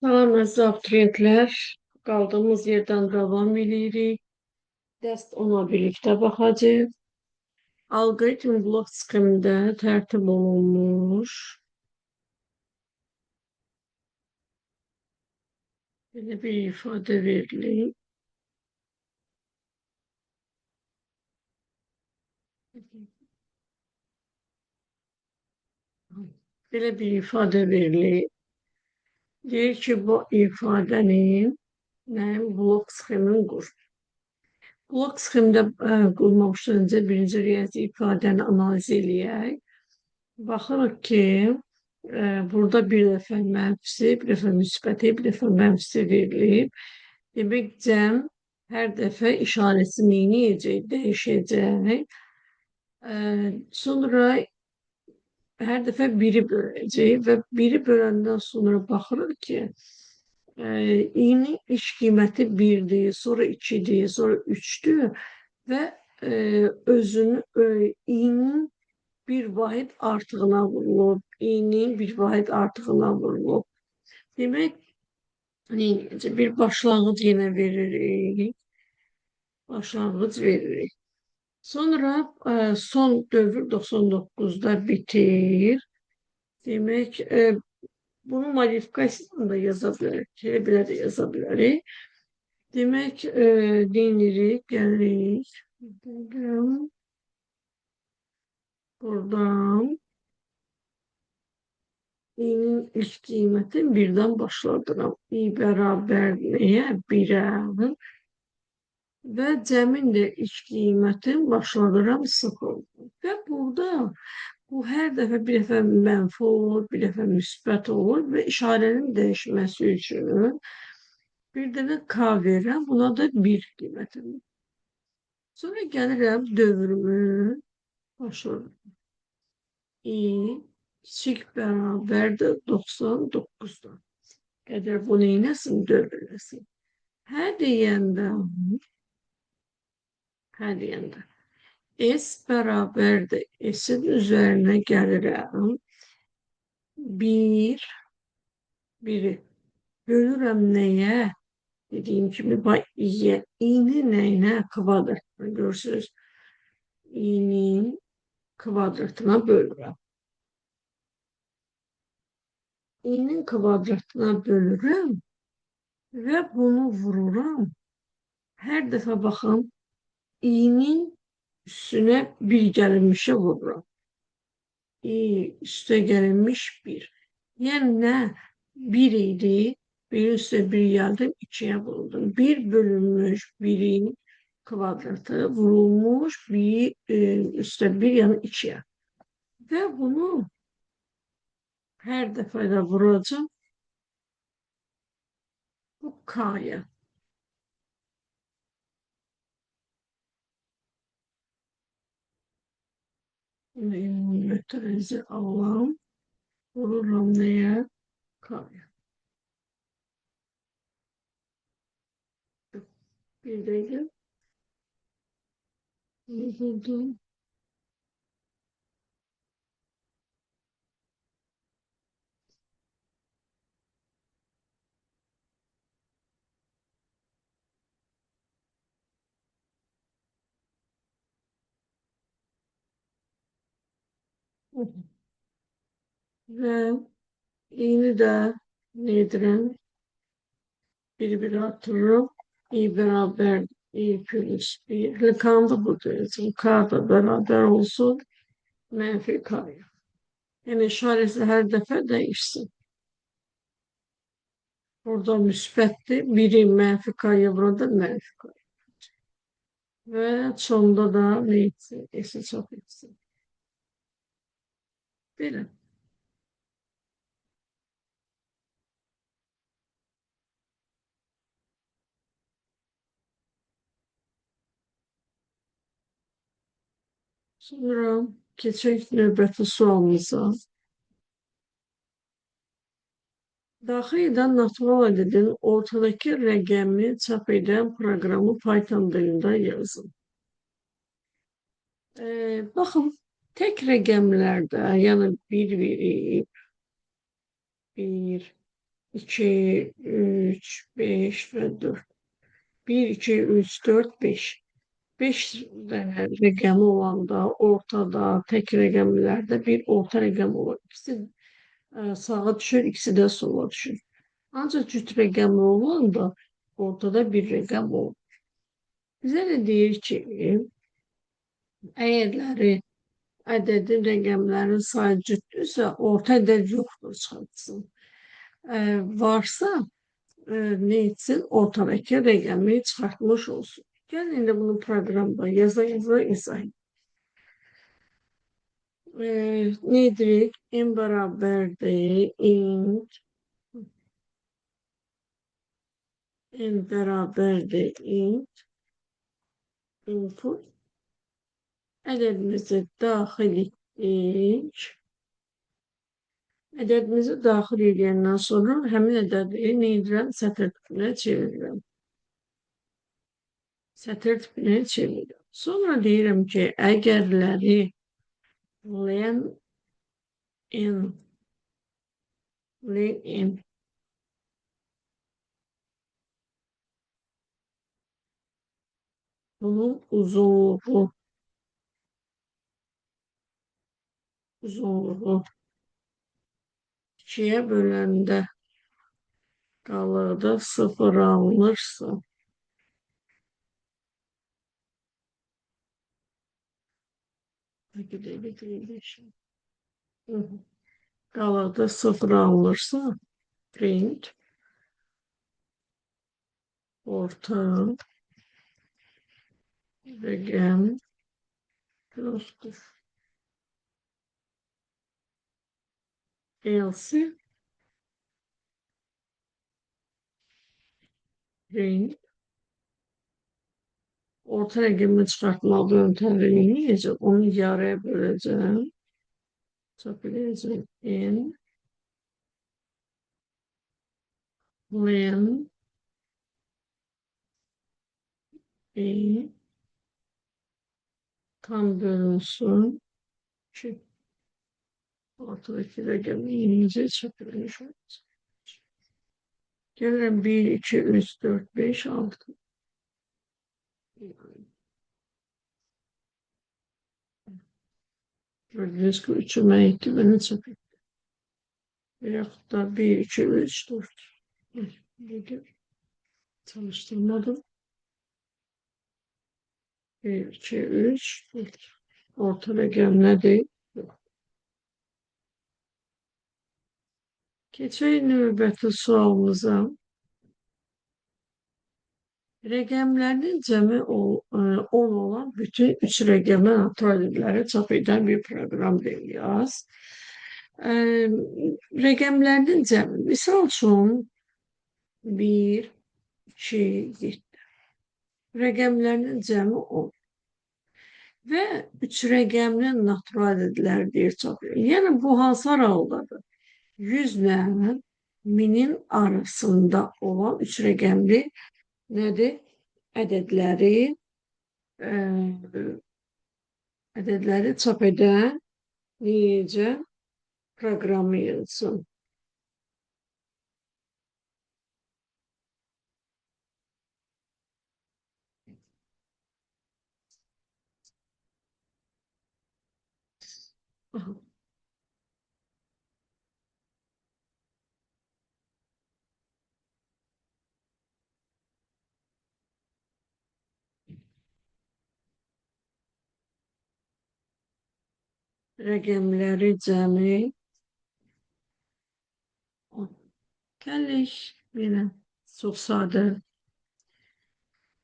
Salam əziz abituriyentlər. Qaldığımız yerdən davam edirik. Dəst 10-a birlikdə baxacağıq. Alqoritm blok sxemində tərtib olunmuş belə bir ifadə verilir. Belə bir ifadə verilir. Deyir ki, bu ifadənin blok sxemini qur. Blok sxemdə qurmamışdan öncə birinci riyazi ifadəni analiz eləyək. Baxırıq ki, burada bir dəfə mənfisi, bir dəfə müsbəti, bir dəfə mənfisi verilib. Demək, cəm hər dəfə işarəsini eləyəcək, dəyişəcək. Sonra hər dəfə biri böləcək və biri böləndən sonra baxırıq ki, i-nin iş qiyməti 1-dir, sonra 2-dir, sonra 3-dür və özünü i-nin bir vahid artığına vurulub, i-nin bir vahid artığına vurulub. Demək, bir başlanğıc yenə veririk. Başlanğıc veririk. Sonra son dövr 99'da bitir. Demək, bunu modifikasiyasını da yazabilirik. Belə də yazabilirik. Demək, deyirik, gəlirik. Buradan i'nin ilk qiymətin 1-dən başladıram. i bərabər nəyə? 1-ə. Və cəmin də ilk qiymətin başladıram 0. Və burada bu hər dəfə bir dəfə mənfi olur, bir dəfə müsbət olur və işarənin dəyişməsi üçün bir dənə k verirəm. Buna da 1 qiymətim. Sonra gəlirəm dövrümü başladım. i kiçik bərabərdir 99'dan. Qədər bu neynəsin? Dövrləsin. Hər deyəndə s bərabərdir. S-in üzərinə gəlirəm. 1'i bölürəm nəyə? Dediyim kimi, i-yə. i-nin nəyinə? Kvadratına. Görürsünüz. i-nin kvadratına bölürəm. i-nin kvadratına bölürəm və bunu vururam. Hər dəfə baxın, i-nin üstünə bir gəlinmişə vururam. i üstə gəlinmiş 1. Yəni nə? 1 idi. 1'in üstə 1 gəldim, 2'yə vuruldum. 1 bölünmüş 1'in kvadratı vurulmuş 1 üstə 1 yəni 2'yə. Və bunu hər dəfə də vuracağım bu k'ya. Metrezi alalım. Vururum neye? K'ya. Bir de buldum. Ve yeni de nedirem? Bir artırırım. i beraber i plus 1. Rakamda burada yazayım. K da beraber olsun. Menfi k'ya. Yani işaresi her defa değişsin. Burada müsbətti. Biri menfi k'ya, burada menfi k'ya. Ve sonda da neyse, esi çok etsin. Belə. Sonra keçək növbəti sualımıza. Daxil edən natural ədədin ortadakı rəqəmini çap edən proqramı Python dilində yazın. Baxın, tək rəqəmlərdə, yəni 1 verib, 1, 2, 3, 5 və 4. 1, 2, 3, 4, 5. 5 dənə rəqəmi olanda ortada tək rəqəmlərdə bir orta rəqəm olur. İkisi sağa düşür, ikisi də sola düşür. Ancaq cüt rəqəmli olanda ortada bir rəqəm olur. Bizə də deyir ki, əgərləri ədədin rəqəmlərin sayı cütdürsə, orta ədəd yoxdur çıxartsın. Varsa ne etsin? Ortadaki rəqəmi çıxartmış olsun. Gəlin indi bunu proqramda yaza izah edin. Nedir? En bərabərdir int en bərabərdir int input ədədimizi daxil etdik. Ədədimizi daxil edəndən sonra həmin ədədi nə edirəm? Sətr tipinə çevirirəm. Sətr tipinə çevirirəm. Sonra deyirəm ki, əgərləri len in bunun uzunluğu 2'ye bölende kalığı 0 alınırsa kalığı 0 alınırsa print orta rəqəm yoxdur. Else print orta rəqəmi çıxartmaq yöntəmini necə? Onu yarıya böləcəm. Çapılacaq in len tam bölünsün. Şu ortadaki rəqəmi yenicə çapılmış olacaq. Gəlirəm 1, 2, 3, 4, 5, 6. Gördüğünüz gibi 3'ü mən etdim, çapıldı. Veyahut da 1, 2, 3, 4. Çalıştırmadım. 1, 2, 3, 4. Orta rəqəm nədir? Keçək növbəti sualımıza. Rəqəmlərin cəmi 10 olan bütün 3 rəqəmin ədədləri çap edən bir proqram yaz. Rəqəmlərin cəmi, misal üçün 1, 2, 7. Rəqəmlərin cəmi 10. Və 3 rəqəminin natural ədədləri deyir çap edir. Yəni bu hansı araldadır? 100 ilə 1000'in arasında olan 3 rəqəmli nədir? Ədədləri çap edən necə proqramı yazsın. Rəqəmləri cəmi gəlir yenə çox sadə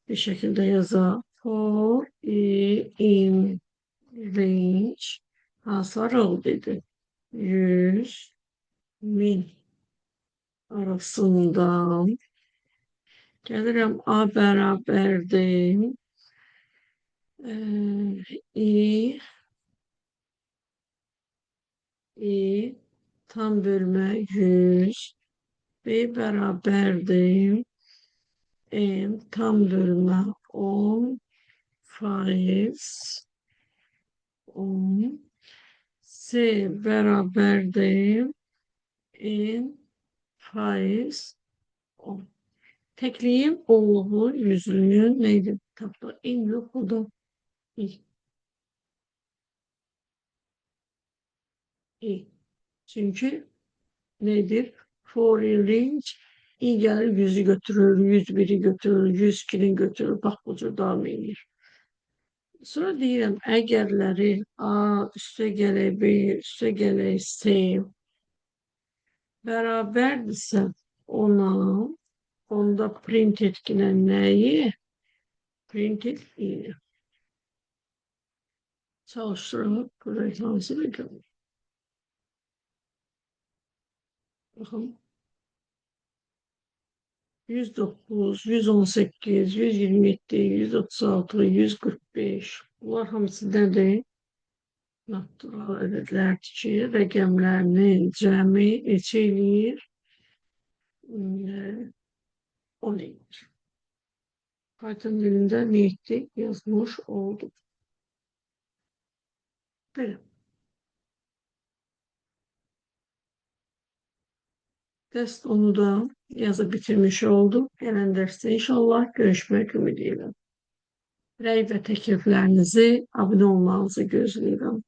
bir şəkildə yazaq. For in range hansı aralı dedi? 100 1000 arasından gəlirəm A bərabərdir i tam bölmə 100 B bərabərdir n tam bölmə 10% 10 C bərabərdir n faiz 10. Tekliğin oğlu yüzlüğün neydi? Tabii en yok o da iyi. İyi. Çünkü nedir? Foreign iyi gelir yüzü götürür, 101'i götürür, 102'ni götürür. Bak bu cür devam edir. Sonra deyirəm, əgərləri A üstə gələk B üstə gələk C bərabərdirsə ona, onda print etkilən nəyi? Print etkiyi. Çalışdıralım. Burayı hazır edelim. Bakın. 109, 118, 127, 136, 145. Bunlar hamısı nədir? Natural ədədlərdir ki, rəqəmlərinin cəmi neçə eləyir? 10 eləyir. Python dilində ne etdik? Yazmış olduk. Böyle. Test onu da yazıp bitirmiş olduk. Gelen derste inşallah görüşmek ümidiyle. Rəy və təkliflərinizi abunə olmanızı gözləyirəm.